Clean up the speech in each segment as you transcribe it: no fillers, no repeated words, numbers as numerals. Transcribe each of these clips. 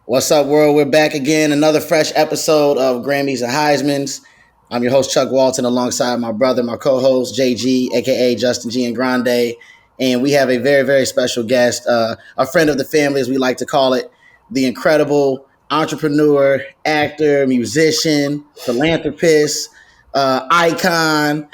What's up, world? We're back again. Another fresh episode of Grammys and Heismans. I'm your host, Chuck Walton, alongside my brother, my co host, JG, aka Justin G. and Grande. And we have a very, very special guest, a friend of the family, as we like to call it, the incredible entrepreneur, actor, musician, philanthropist, icon,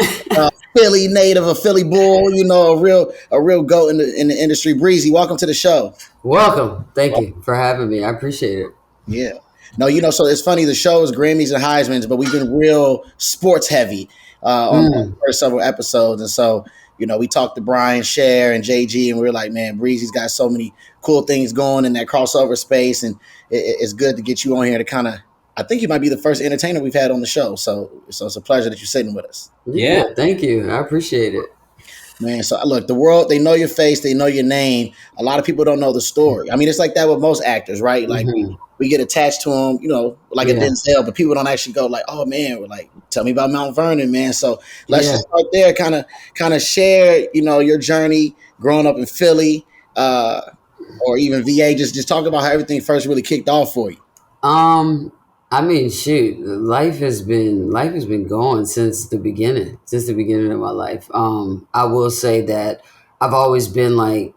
Philly native, a Philly bull, a real goat in the industry. Breezy, welcome to the show. Welcome. Thank you for having me. I appreciate it. Yeah. No, so it's funny. The show is Grammys and Heisman's, but we've been real sports heavy on the Mm, first several episodes. And so, we talked to Brian, Cher, and JG, and we were like, man, Breezy's got so many cool things going in that crossover space. And it's good to get you on here to kind of, I think you might be the first entertainer we've had on the show. So it's a pleasure that you're sitting with us. yeah, thank you. I appreciate it. Man, so look, the world, they know your face, they know your name. A lot of people don't know the story. I mean, it's like that with most actors, right? Like Hmm. we get attached to them, like a Yeah, Denzel, but people don't actually go like, oh man, we're like, tell me about Mount Vernon, man. So let's yeah. just start there, kind of share, your journey growing up in Philly, uh, or even VA. Just talk about how everything first really kicked off for you. Um, I mean, shoot, life has been going since the beginning of my life. I will say that I've always been like,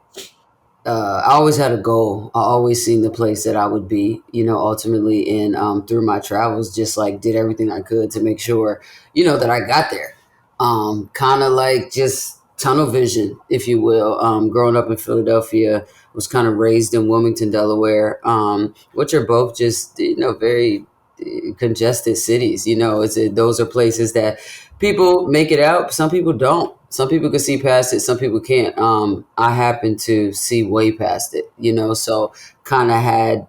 I always had a goal. I always seen the place that I would be, ultimately, and through my travels, just like did everything I could to make sure, that I got there. Kind of like just tunnel vision, if you will. Growing up in Philadelphia, was kind of raised in Wilmington, Delaware, which are both just very congested cities. Those are places that people make it out. Some people don't. Some people can see past it. Some people can't. I happen to see way past it. So kind of had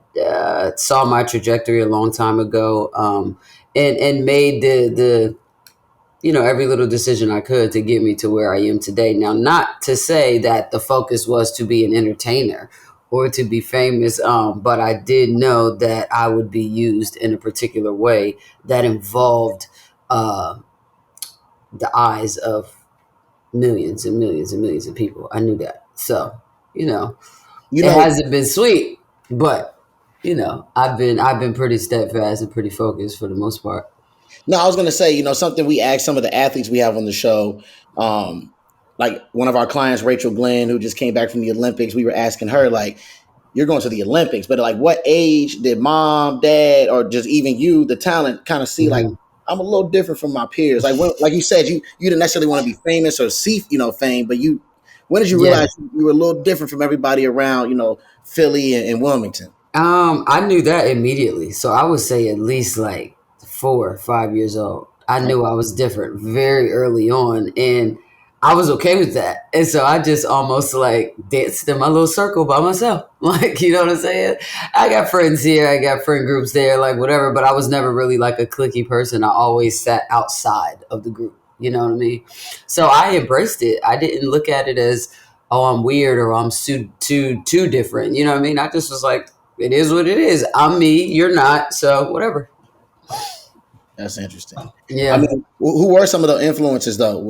saw my trajectory a long time ago, and made the every little decision I could to get me to where I am today. Now, not to say that the focus was to be an entertainer or to be famous, but I did know that I would be used in a particular way that involved uh, the eyes of millions and millions and millions of people. I knew that. So, You it know, hasn't been sweet, but I've been pretty steadfast and pretty focused for the most part. No, I was gonna say, something we asked some of the athletes we have on the show. Like one of our clients, Rachel Glenn, who just came back from the Olympics, we were asking her, like, you're going to the Olympics, but like what age did mom, dad, or just even you, the talent, kind of see like Mhm. I'm a little different from my peers? Like like you said, you didn't necessarily want to be famous or see, fame, but when did you Yeah. realize you were a little different from everybody around, Philly and Wilmington? I knew that immediately. So I would say at least like 4 or 5 years old. I knew I was different very early on, and I was okay with that. And so I just almost like danced in my little circle by myself. Like, you know what I'm saying? I got friends here, I got friend groups there, like whatever, but I was never really like a cliquey person. I always sat outside of the group. You know what I mean? So I embraced it. I didn't look at it as, oh, I'm weird or I'm too different. You know what I mean? I just was like, it is what it is. I'm me. You're not. So whatever. That's interesting. I Yeah. mean, who were some of the influences though?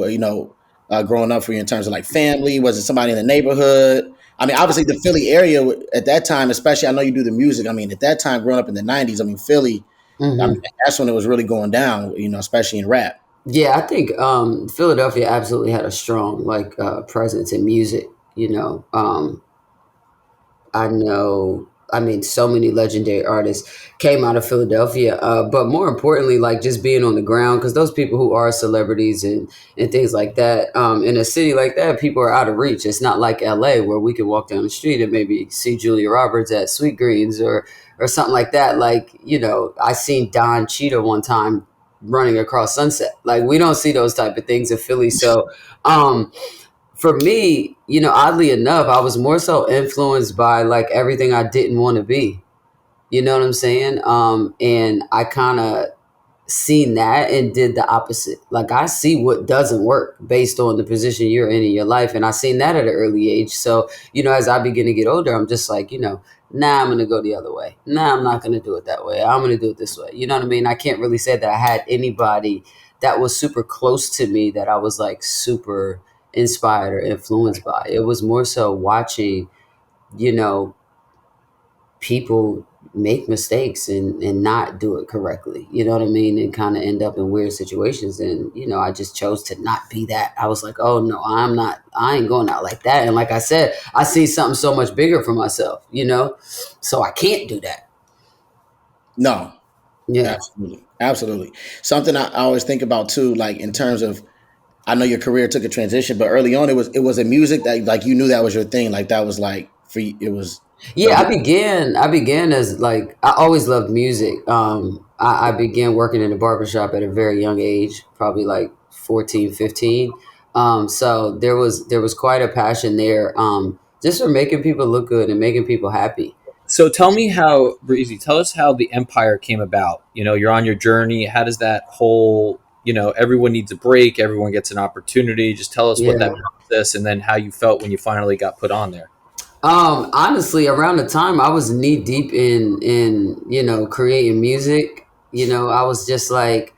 Growing up for you in terms of like family? Was it somebody in the neighborhood? I mean, obviously the Philly area at that time, especially. I know you do the music. I mean, at that time, growing up in the '90s, I mean, Philly. I mean, Hmm. that's when it was really going down. Especially in rap. Yeah, I think Philadelphia absolutely had a strong like presence in music. I know. I mean, so many legendary artists came out of Philadelphia, but more importantly, like just being on the ground, because those people who are celebrities and things like that, in a city like that, people are out of reach. It's not like LA where we can walk down the street and maybe see Julia Roberts at Sweet Greens or something like that. Like, I seen Don Cheetah one time running across Sunset. Like, we don't see those type of things in Philly. So, um, for me, oddly enough, I was more so influenced by like everything I didn't want to be. You know what I'm saying? And I kind of seen that and did the opposite. Like, I see what doesn't work based on the position you're in your life, and I seen that at an early age. So, as I begin to get older, I'm just like, nah, I'm gonna go the other way. Nah, I'm not gonna do it that way. I'm gonna do it this way. You know what I mean? I can't really say that I had anybody that was super close to me that I was like super inspired or influenced by. It was more so watching, you know, people make mistakes and not do it correctly. You know what I mean? And kind of end up in weird situations. And, I just chose to not be that. I was like, oh no, I ain't going out like that. And like I said, I see something so much bigger for myself, so I can't do that. No, Yeah. absolutely, absolutely. Something I always think about too, like in terms of, I know your career took a transition, but early on it was a music that like you knew that was your thing, like that was like for you, it was a Yeah, big. I began as like I always loved music. I began working in a barbershop at a very young age, probably like 14, 15. So there was quite a passion there, just for making people look good and making people happy. So tell me how, Breezy, tell us how the empire came about. You're on your journey. How does that whole, everyone needs a break, everyone gets an opportunity. Just tell us what that Yeah. process and then how you felt when you finally got put on there. Honestly, around the time I was knee deep in creating music, I was just like,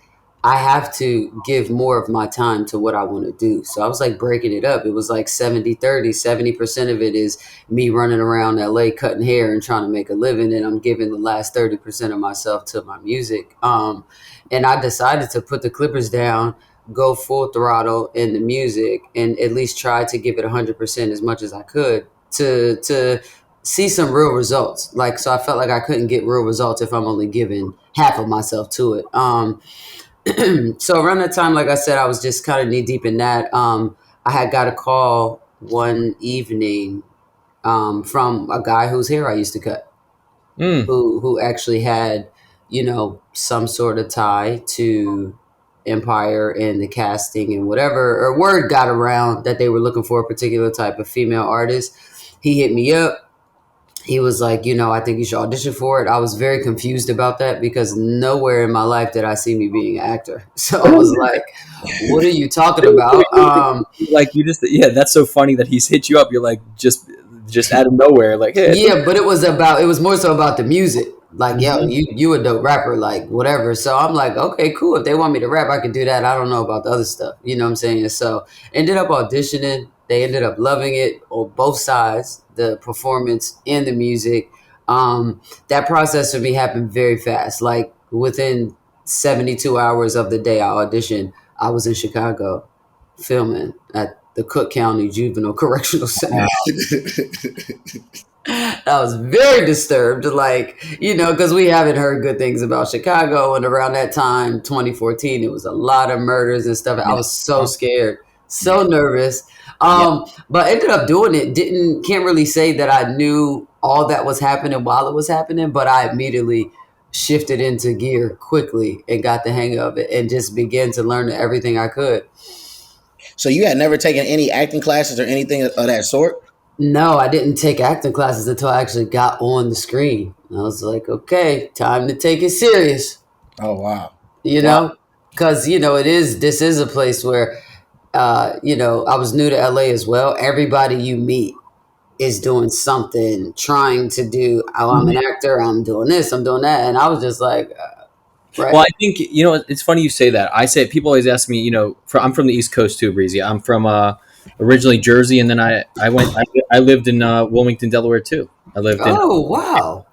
I have to give more of my time to what I want to do. So I was like breaking it up. It was like 70-30. 70% of it is me running around LA cutting hair and trying to make a living, and I'm giving the last 30% of myself to my music. And I decided to put the clippers down, go full throttle in the music, and at least try to give it 100% as much as I could to see some real results. Like, so I felt like I couldn't get real results if I'm only giving half of myself to it. So around that time, like I said, I was just kind of knee deep in that. I had got a call one evening, from a guy whose hair I used to cut, Mm. who actually had, some sort of tie to Empire and the casting and whatever, or word got around that they were looking for a particular type of female artist. He hit me up. He was like, I think you should audition for it. I was very confused about that because nowhere in my life did I see me being an actor. So I was like, what are you talking about? Like you just, yeah, that's so funny that he's hit you up. You're like, just out of nowhere, like, hey, I think. Yeah, but it was more so about the music. Like, yo, Mhm. you a dope rapper, like whatever. So I'm like, okay, cool. If they want me to rap, I can do that. I don't know about the other stuff. You know what I'm saying? So ended up auditioning. They ended up loving it on both sides, the performance and the music. That process for me happened very fast. Like within 72 hours of the day I auditioned, I was in Chicago filming at the Cook County Juvenile Correctional Center. I was very disturbed, like, because we haven't heard good things about Chicago. And around that time, 2014, it was a lot of murders and stuff. I Yeah. was so scared, so Yeah. nervous. Yeah. But ended up doing it. Can't really say that I knew all that was happening while it was happening, but I immediately shifted into gear quickly and got the hang of it and just began to learn everything I could. So you had never taken any acting classes or anything of that sort? No, I didn't take acting classes until I actually got on the screen. I was like, okay, time to take it serious, Oh wow. you Wow. know? Because, this is a place where, I was new to LA as well. Everybody you meet is doing something, trying to do, oh, I'm an actor, I'm doing this, I'm doing that. And I was just like, Well, right? I think it's funny you say that. I say people always ask me. I'm from the East Coast too, Breezy. I'm from originally Jersey, and then I lived in Wilmington, Delaware too. I lived in Oh, wow.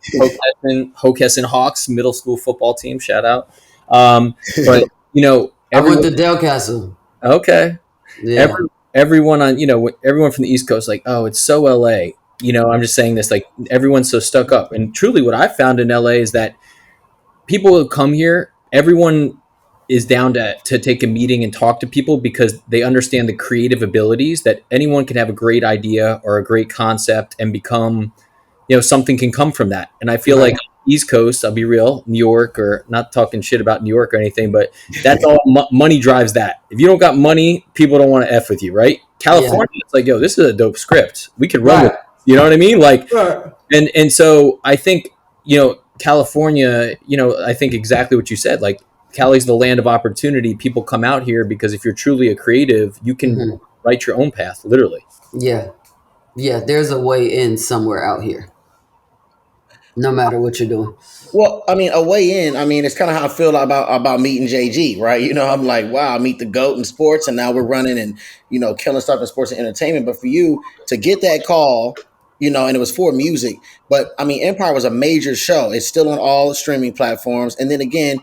Hockessin Hawks middle school football team. Shout out. But I went everyone. to Del Castle. Okay, Yeah. everyone on everyone from the East Coast, like, oh, it's so LA. I'm just saying this, like, everyone's so stuck up, and truly what I found in LA is that people who come here, everyone is down to take a meeting and talk to people because they understand the creative abilities that anyone can have a great idea or a great concept and become, something can come from that. And I feel like Right. East Coast, I'll be real, New York, or not talking shit about New York or anything, but that's all money drives that. If you don't got money, people don't want to F with you, right? Yeah. California, it's like, yo, this is a dope script. We could run with Right. it. You know what I mean? Like, Right. and so I think California, I think exactly what you said. Like, Cali's the land of opportunity. People come out here because if you're truly a creative, you can Hmm. write your own path, literally. Yeah. Yeah. There's a way in somewhere out here, no matter what you're doing. Well, I mean, a way in. I mean, it's kind of how I feel about meeting JG, right? I'm like, wow, I meet the goat in sports, and now we're running and killing stuff in sports and entertainment. But for you to get that call, and it was for music. But I mean, Empire was a major show. It's still on all streaming platforms. And then again,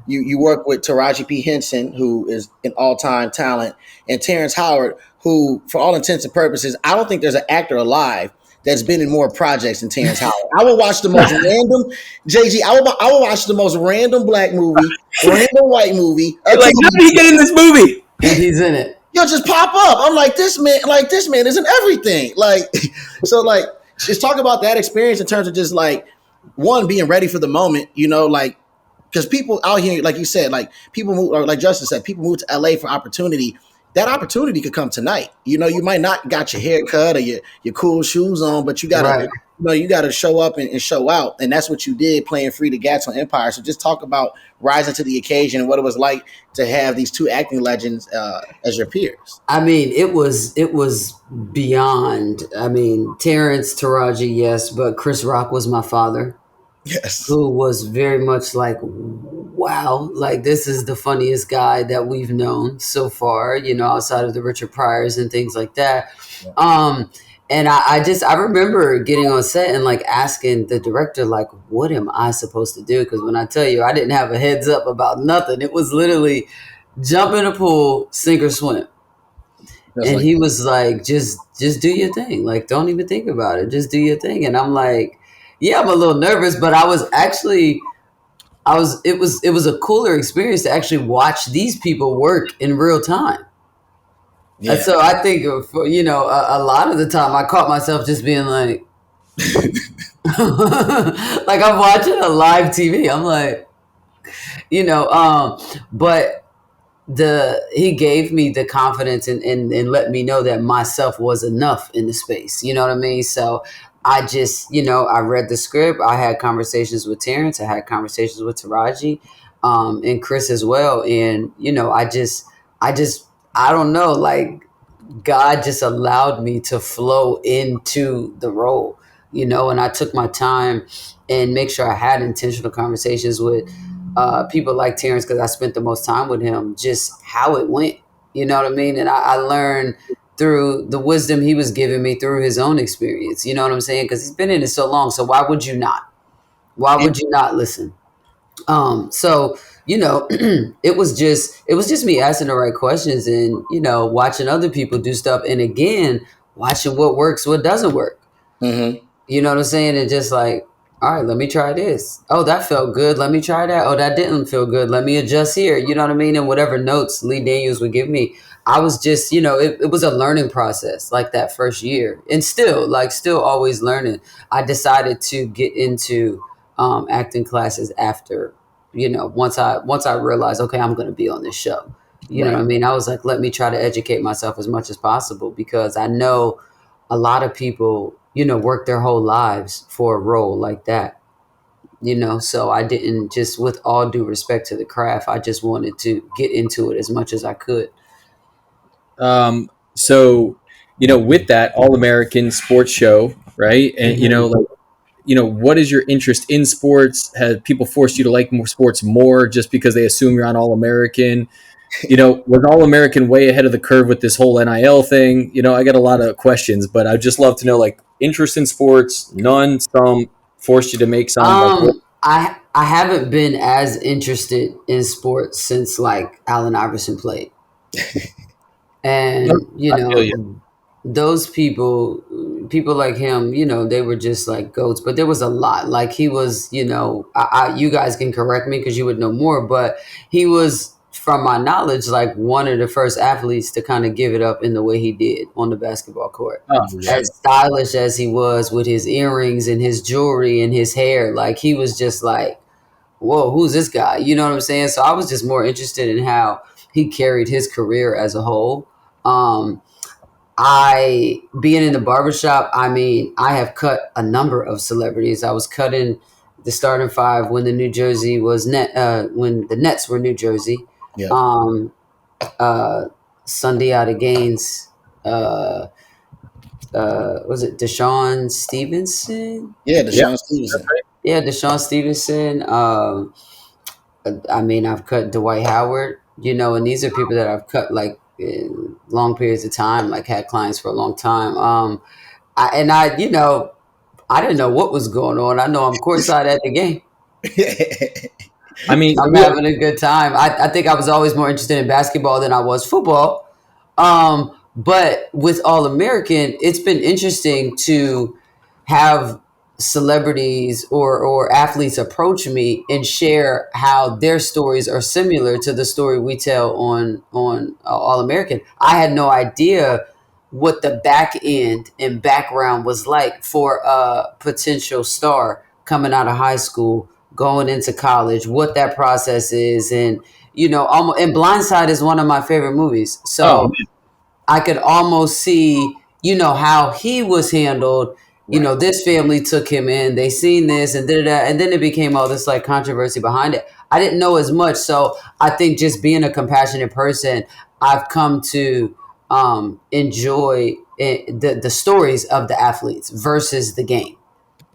you work with Taraji P. Henson, who is an all time talent, and Terrence Howard, who, for all intents and purposes, I don't think there's an actor alive that's been in more projects than Terrence Howard. I will watch the most random JG. I will watch the most random black movie, random white movie. Like, how did he get in this movie? And he's in it. You'll just pop up. I'm like, this man is in everything. Like, so like, just talk about that experience in terms of just like one being ready for the moment, like, because people out here, like you said, like people move, or like Justin said, people move to LA for opportunity. That opportunity could come tonight. You might not got your hair cut or your cool shoes on, but you gotta, Right. you gotta show up and show out, and that's what you did playing Free the Gats on Empire. So just talk about rising to the occasion and what it was like to have these two acting legends as your peers. I mean, it was beyond. I mean, Terrence, Taraji, yes, but Chris Rock was my father, Yes. who was very much like, wow, like this is the funniest guy that we've known so far, outside of the Richard Pryors and things like that. Yeah. And I remember getting on set and like asking the director, like, what am I supposed to do? Because when I tell you, I didn't have a heads up about nothing. It was literally jump in a pool, sink or swim. And Like, he was like, just do your thing. Like, don't even think about it. Just do your thing. And I'm like, yeah, I'm a little nervous, but it was a cooler experience to actually watch these people work in real time. yeah. And so I think, a lot of the time I caught myself just being like, like I'm watching a live TV. I'm like, but he gave me the confidence and let me know that myself was enough in the space. You know what I mean? So I just, I read the script. I had conversations with Terrence. I had conversations with Taraji, and Chris as well. And, I don't know, like God just allowed me to flow into the role, and I took my time and make sure I had intentional conversations with people like Terrence, because I spent the most time with him, just how it went. You know what I mean? And I learned through the wisdom he was giving me through his own experience. You know what I'm saying? Because he's been in it so long. So why would you not? Why would you not listen? So it was just me asking the right questions and watching other people do stuff, and again watching what works, what doesn't work. Mm-hmm. You know what I'm saying? And just like, all right, let me try this. Oh, that felt good. Let me try that. Oh, that didn't feel good. Let me adjust here. You know what I mean? And whatever notes Lee Daniels would give me, I was just, it was a learning process like that first year. And still always learning. I decided to get into acting classes after, once I realized, okay, I'm going to be on this show. You know what I mean? I was like, let me try to educate myself as much as possible, because I know a lot of people, work their whole lives for a role like that, so I didn't, just with all due respect to the craft, I just wanted to get into it as much as I could. So, with that All American sports show, right? And, what is your interest in sports? Have people forced you to like more sports more just because they assume you're on All American? Was All American way ahead of the curve with this whole NIL thing? I got a lot of questions, but I'd just love to know, like, interest in sports, none, some, forced you to make some. I haven't been as interested in sports since like Allen Iverson played. And, those people like him, they were just like goats, but there was a lot. Like he was, you guys can correct me because you would know more, but he was, from my knowledge, like one of the first athletes to kind of give it up in the way he did on the basketball court. As stylish as he was with his earrings and his jewelry and his hair, like he was just like, whoa, who's this guy? You know what I'm saying? So I was just more interested in how he carried his career as a whole. I being in the barbershop, I mean, I have cut a number of celebrities. I was cutting the starting five when the New Jersey was when the Nets were New Jersey. Yeah. Sunday out of Gaines. Was it Deshaun Stevenson? Yeah, Deshaun Stevenson. Yeah, Deshaun Stevenson. I mean, I've cut Dwight Howard, and these are people that I've cut like in long periods of time, like had clients for a long time. I didn't know what was going on. I know I'm courtside at the game. I mean, I'm having a good time. I think I was always more interested in basketball than I was football. But with All American, it's been interesting to have celebrities or athletes approach me and share how their stories are similar to the story we tell on All American. I had no idea what the back end and background was like for a potential star coming out of high school, going into college, what that process is, and almost, and Blindside is one of my favorite movies. oh So I could almost see, how he was handled. Right. This family took him in, they seen this and did that, and then it became all this like controversy behind it. I didn't know as much, so I think just being a compassionate person, I've come to enjoy the stories of the athletes versus the game.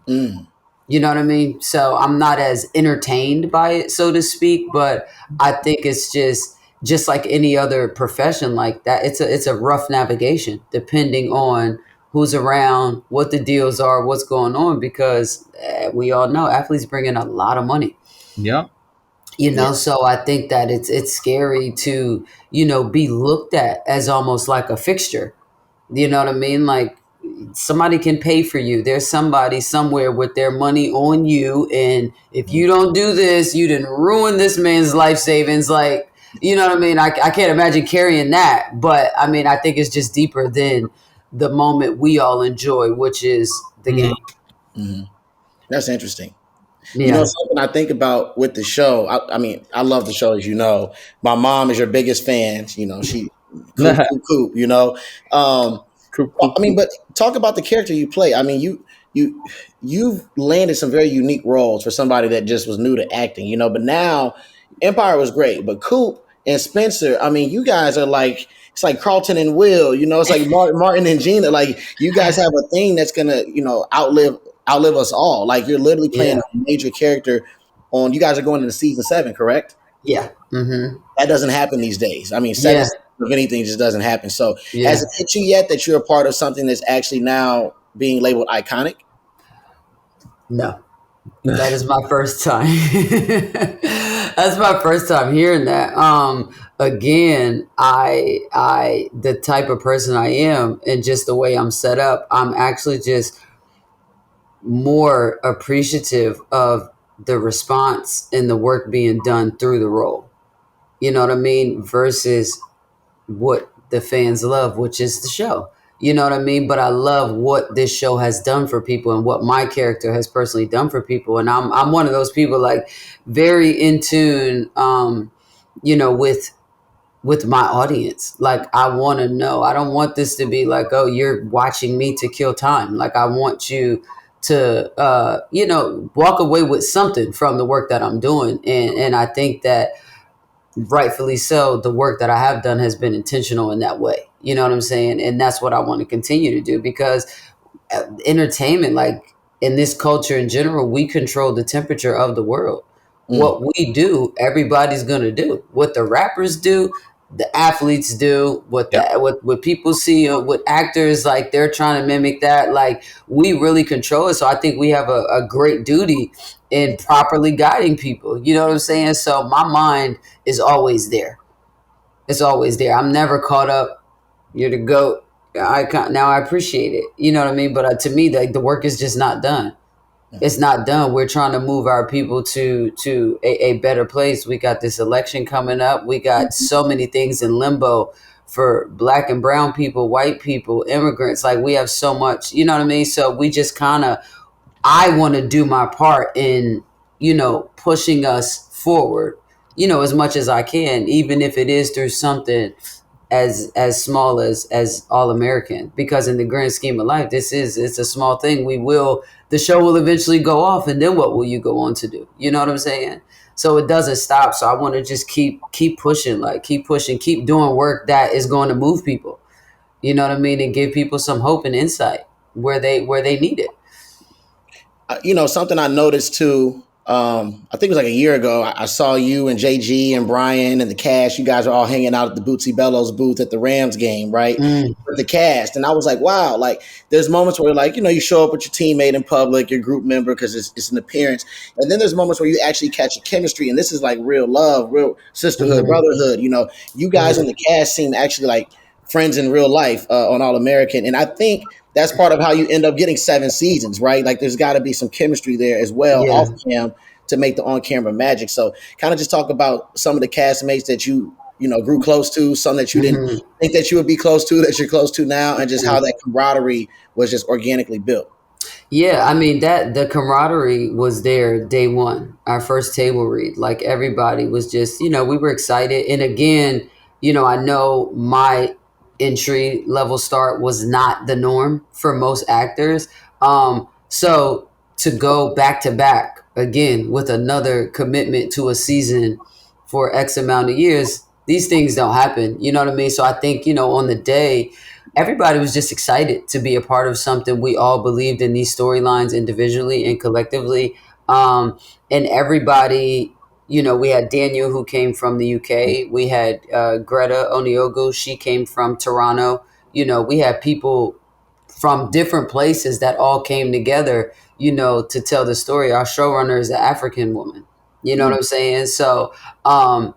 Mm. You know what I mean? So I'm not as entertained by it, so to speak, but I think it's just like any other profession like that. It's a rough navigation depending on who's around, what the deals are, what's going on, because we all know athletes bring in a lot of money. yeah, Yeah. So I think that it's scary to, be looked at as almost like a fixture. You know what I mean? Like somebody can pay for you. There's somebody somewhere with their money on you, and if you don't do this, you didn't ruin this man's life savings. Like, you know what I mean? I can't imagine carrying that, but I mean, I think it's just deeper than the moment we all enjoy, which is the Mhm. game. Hmm. That's interesting. Yeah. Something I think about with the show. I mean, I love the show, as you know. My mom is your biggest fan. She Coop, Coop, Coop. Cool, Well, cool, I mean, cool. but talk about the character you play. I mean, you've landed some very unique roles for somebody that just was new to acting. But now Empire was great, but Coop and Spencer. I mean, you guys are like it's like Carlton and Will. It's like Martin and Gina. Like you guys have a thing that's gonna outlive us all. Like you're literally playing Yeah. a major character on. You guys are going into season 7, correct? Yeah. Mm-hmm. That doesn't happen these days. I mean, seven Yeah. seasons of anything just doesn't happen. So, has Yeah. it hit you yet that you're a part of something that's actually now being labeled iconic? No. That is my first time. That's my first time hearing that. Again, the type of person I am, and just the way I'm set up, I'm actually just more appreciative of the response and the work being done through the role. You know what I mean? Versus what the fans love, which is the show. You know what I mean? But I love what this show has done for people and what my character has personally done for people. And I'm one of those people like very in tune, with my audience. Like I want to know. I don't want this to be like, oh, you're watching me to kill time. Like I want you to, walk away with something from the work that I'm doing. And I think that rightfully so, the work that I have done has been intentional in that way. You know what I'm saying? And that's what I want to continue to do because entertainment, like in this culture in general, we control the temperature of the world. Mm, What we do, everybody's gonna do. What the rappers do, the athletes do. What Yep. what people see, what actors like they're trying to mimic that. Like we really control it. So I think we have a great duty in properly guiding people. You know what I'm saying? So my mind is always there. It's always there. I'm never caught up. You're the goat. Now I appreciate it. You know what I mean? But to me, like the work is just not done. It's not done. We're trying to move our people to a better place. We got this election coming up. We got so many things in limbo for black and brown people, white people, immigrants. Like we have so much. You know what I mean? So we just kind of. I want to do my part in pushing us forward. As much as I can, even if it is through something as small as All American, because in the grand scheme of life, it's a small thing. The show will eventually go off, and then what will you go on to do? You know what I'm saying? So it doesn't stop. So I want to just keep pushing, like keep pushing, keep doing work that is going to move people. You know what I mean, and give people some hope and insight where they need it. Something I noticed too. I think it was like a year ago. I saw you and JG and Brian and the cast. You guys are all hanging out at the Bootsy Bellows booth at the Rams game, right? Mm, With the cast. And I was like, wow, like there's moments where like, you show up with your teammate in public, your group member, because it's an appearance. And then there's moments where you actually catch a chemistry. And this is like real love, real sisterhood, mm, brotherhood. You guys in mm, the cast seem actually like friends in real life on All American. And I think that's part of how you end up getting 7 seasons, right? Like there's got to be some chemistry there as well off yeah. cam to make the on camera magic. So kind of just talk about some of the castmates that you grew close to, some that you didn't Mhm. think that you would be close to that you're close to now, and just how that camaraderie was just organically built. Yeah, I mean that the camaraderie was there day one. Our first table read, like everybody was just, we were excited. And again, I know my entry level start was not the norm for most actors. So to go back to back again with another commitment to a season for X amount of years, these things don't happen. You know what I mean? So I think, on the day everybody was just excited to be a part of something. We all believed in these storylines individually and collectively. And everybody, we had Daniel who came from the UK. We had Greta Oniogu. She came from Toronto. We had people from different places that all came together, to tell the story. Our showrunner is an African woman. You know what I'm saying? So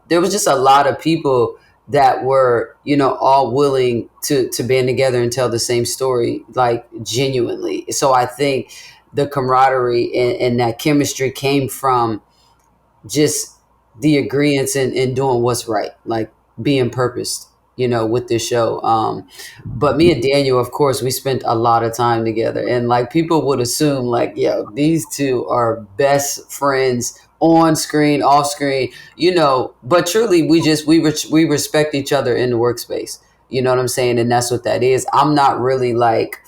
there was just a lot of people that were, all willing to band together and tell the same story, like genuinely. So I think the camaraderie and that chemistry came from just the agreements and doing what's right, like being purposed, with this show. But me and Daniel, of course, we spent a lot of time together, and like people would assume, like, yo, these two are best friends on screen, off screen, But truly, we respect each other in the workspace. You know what I'm saying? And that's what that is. I'm not really like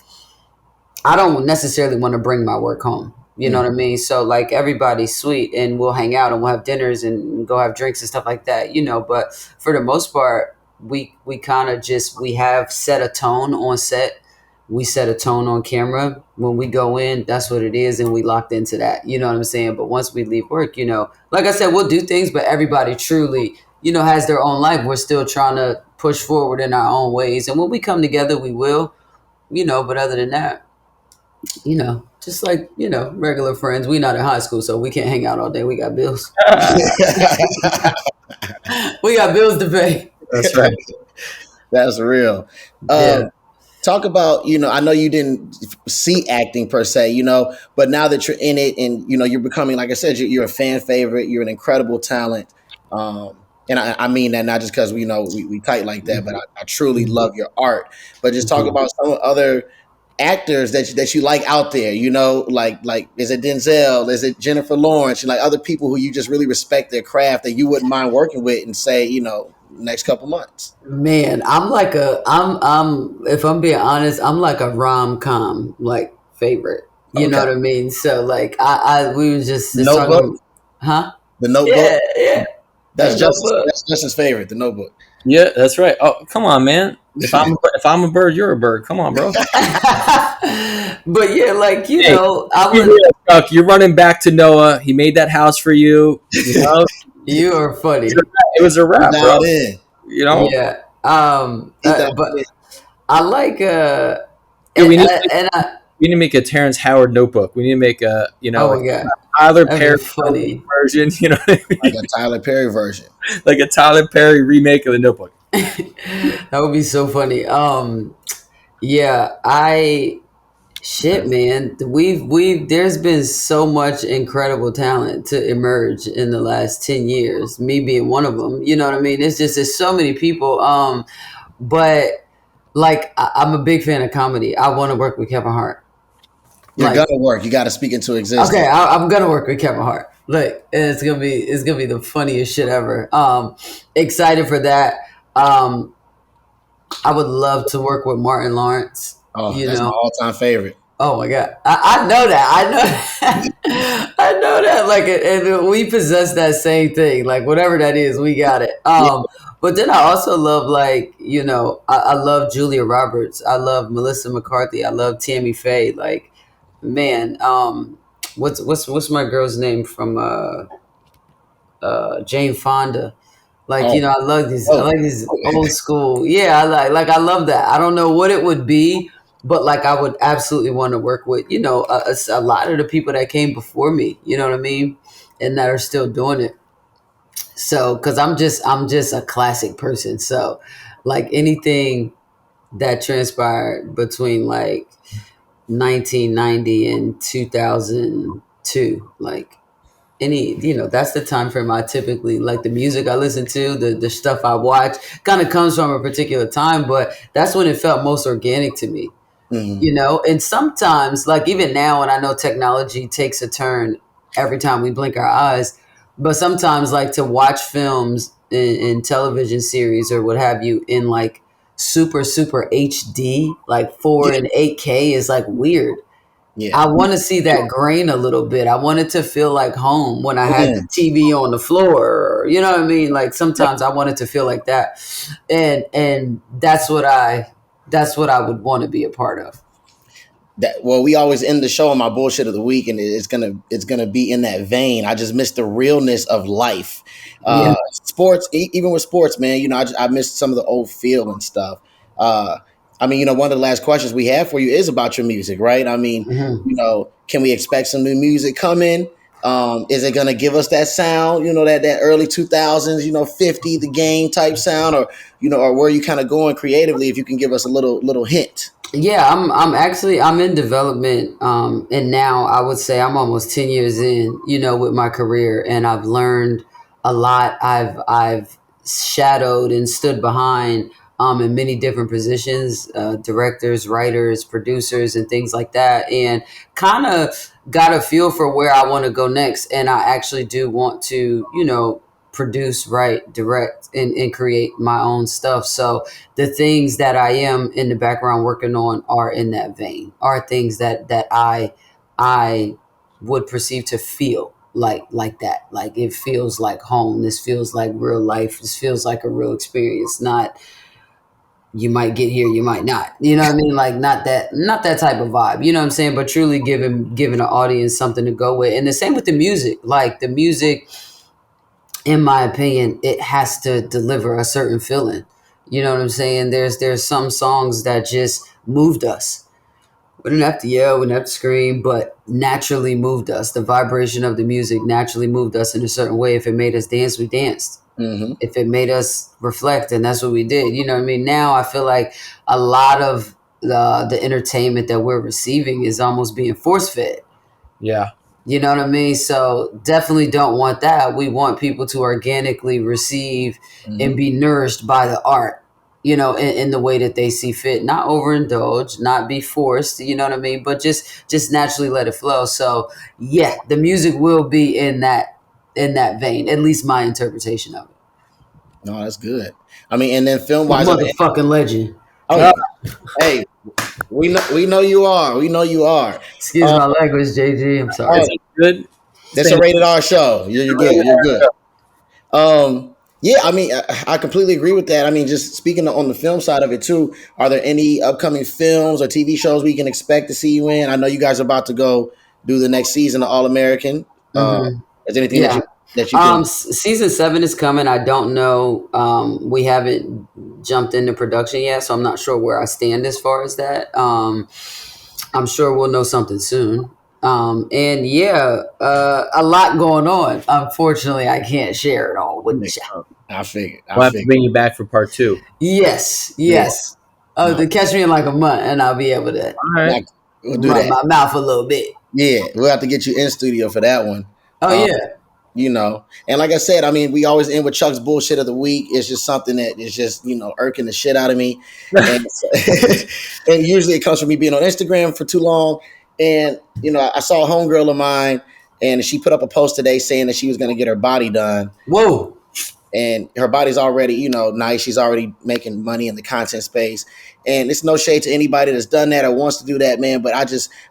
I don't necessarily want to bring my work home. You know Mm. what I mean? So like everybody's sweet and we'll hang out and we'll have dinners and go have drinks and stuff like that, but for the most part, we kind of we have set a tone on set. We set a tone on camera. When we go in, that's what it is, and we locked into that. You know what I'm saying? But once we leave work, like I said, we'll do things, but everybody truly, has their own life. We're still trying to push forward in our own ways. And when we come together, we will, but other than that, just like, regular friends. We not in high school, so we can't hang out all day. We got bills. We got bills to pay. That's right. That's real. Yeah. Talk about, I know you didn't see acting per se, but now that you're in it and, you're becoming, like I said, you're a fan favorite, you're an incredible talent. And I mean that not just because we tight like that, but I truly love your art. But just talk about some other actors that you like out there, like is it Denzel, is it Jennifer Lawrence, like other people who you just really respect their craft that you wouldn't mind working with and say, next couple months. Man, I'm if I'm being honest, I'm like a rom-com like favorite. You know Okay. what I mean? So like we was just Notebook? talking, huh? The Notebook. Yeah, yeah. That's The Justin's, Notebook. that's Justin's favorite, The Notebook. Yeah, that's right. Oh, come on, man. If I'm a bird, you're a bird. Come on, bro. But yeah, like Hey, I be would. real, Chuck. You're running back to Noah. He made that house for you. You are funny. It was a wrap, bro. Dialed in. Yeah. He's dialed But in. I like Dude, and I we need to make a Terrence Howard notebook. We need to make a oh like my god, Tyler that'd Perry be funny. version. You know what I Like mean? a Tyler Perry version. Like a Tyler Perry remake of the Notebook. That would be so funny. Yeah, shit, man. We've there's been so much incredible talent to emerge in the last 10 years. Me being one of them. You know what I mean? There's so many people. But like I'm a big fan of comedy. I want to work with Kevin Hart. You're Like, gonna work. You got to speak into existence. okay, I'm gonna work with Kevin Hart. Like, and it's gonna be the funniest shit ever. Excited for that. Um, I would love to work with Martin Lawrence. Oh, You that's my know, all-time favorite. oh my god, I know that. I know that. I know that. Like, and we possess that same thing. Like, whatever that is, we got it. But then I also love, like, I love Julia Roberts. I love Melissa McCarthy. I love Tammy Faye. Like, man, what's my girl's name from Jane Fonda. Like, Oh, I oh, like these old school. Yeah, I love that. I don't know what it would be, but like I would absolutely want to work with, a lot of the people that came before me, you know what I mean? And that are still doing it. So, cuz I'm just a classic person. So, like anything that transpired between like 1990 and 2002, like that's the time frame I typically like. The music I listen to, the stuff I watch kind of comes from a particular time, but that's when it felt most organic to me. mhm. And sometimes, like even now, and I know technology takes a turn every time we blink our eyes, but sometimes like to watch films in television series or what have you in like super super HD, like 4 Yeah, and 8K is like weird. yeah. I want to see that grain a little bit. I want it to feel like home when I had the Mm. TV on the floor. You know what I mean? Like sometimes I want it to feel like that, and that's what I would want to be a part of. Well, we always end the show on my bullshit of the week, and it's gonna be in that vein. I just miss the realness of life. Yeah. Sports, even with sports, man. I missed some of the old feel and stuff. Uh, I mean, one of the last questions we have for you is about your music, right? I mean, Hmm. can we expect some new music coming? Is it gonna give us that sound? That early 2000s, 50 the game type sound, or where you kind of going creatively? If you can give us a little hint. Yeah, I'm in development, and now I would say I'm almost 10 years in, with my career, and I've learned a lot. I've shadowed and stood behind in many different positions, directors, writers, producers, and things like that, and kind of got a feel for where I want to go next. And I actually do want to, produce, write, direct, and create my own stuff. So the things that I am in the background working on are in that vein, are things that I would perceive to feel like that. Like it feels like home. This feels like real life. This feels like a real experience. Not you might get here, you might not. You know what I mean? Like not that type of vibe. You know what I'm saying? But truly giving an audience something to go with. And the same with the music. Like the music, in my opinion, it has to deliver a certain feeling. You know what I'm saying? There's some songs that just moved us. We didn't have to yell, we didn't have to scream, but naturally moved us. The vibration of the music naturally moved us in a certain way. If it made us dance, we danced. Hmm. If it made us reflect, and that's what we did. You know what I mean? Now I feel like a lot of the entertainment that we're receiving is almost being force fed. Yeah. You know what I mean? So definitely don't want that. We want people to organically receive and Hmm. be nourished by the art, in the way that they see fit. Not overindulge, not be forced, you know what I mean? But just naturally let it flow. So yeah, the music will be in that vein, at least my interpretation of it. No, that's good. I mean, and then film I'm a wise, motherfucking legend. oh Uh, yeah, hey, we know you are. We know you are. Excuse Uh, my language, JG. I'm sorry. oh, it's good. that's a Staying rated R show. You're good. You're good. Yeah, I mean, I completely agree with that. I mean, just speaking on the film side of it too, are there any upcoming films or TV shows we can expect to see you in? I know you guys are about to go do the next season of All American. Hmm. Is there anything that Yeah. you can? Season 7 is coming. I don't know. We haven't jumped into production yet, so I'm not sure where I stand as far as that. I'm sure we'll know something soon. And yeah, a lot going on. Unfortunately, I can't share it all with you. I figured. I We'll have to figured. bring you back for part two. Yes, Yeah. yes. Oh, No. to catch me in like a month, and I'll be able to All right. Like, we'll do run that. my mouth a little bit. Yeah, we'll have to get you in studio for that one. Oh Um, yeah. and like I said, I mean, we always end with Chuck's bullshit of the week. It's just something that is just irking the shit out of me, and and usually it comes from me being on Instagram for too long. And I saw a homegirl of mine, and she put up a post today saying that she was going to get her body done, Whoa. and her body's already nice. She's already making money in the content space, And it's no shade to anybody that's done that or wants to do that, man. But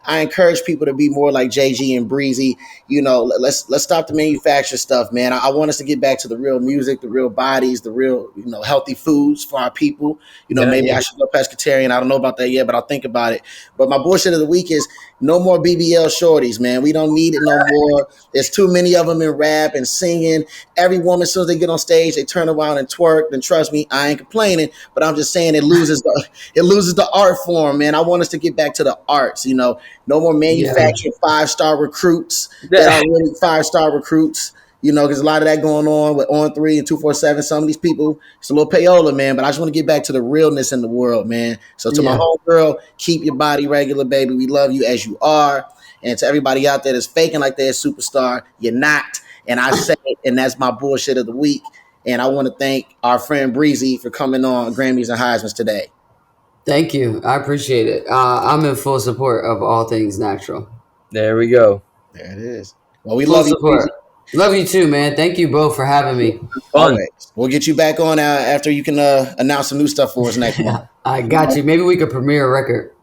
I encourage people to be more like JG and Breezy. You know, let's stop the manufactured stuff, man. I want us to get back to the real music, the real bodies, the real, healthy foods for our people. Yeah. Maybe I should go pescatarian. I don't know about that yet, but I'll think about it. But my bullshit of the week is no more BBL shorties, man. We don't need it no more. There's too many of them in rap and singing. Every woman, as soon as they get on stage, they turn around and twerk. Then trust me, I ain't complaining, but I'm just saying it loses the art form, man. I want us to get back to the arts. No more manufactured 5-star recruits that are really 5-star recruits. Because a lot of that going on with On 3 and 247. Some of these people, it's a little payola, man. But I just want to get back to the realness in the world, man. So to my homegirl, keep your body regular, baby. We love you as you are. And to everybody out there that's faking like they're a superstar, you're not. And I say it, and that's my bullshit of the week. And I want to thank our friend Breezy for coming on Grammys and Heismans today. Thank you. I appreciate it. I'm in full support of all things natural. There we go. There it is. Well, we Full love support. you, Breezy. Love you too, man. Thank you both for having me. Fun. Always. We'll get you back on after you can announce some new stuff for us next month. I got you. Maybe we could premiere a record.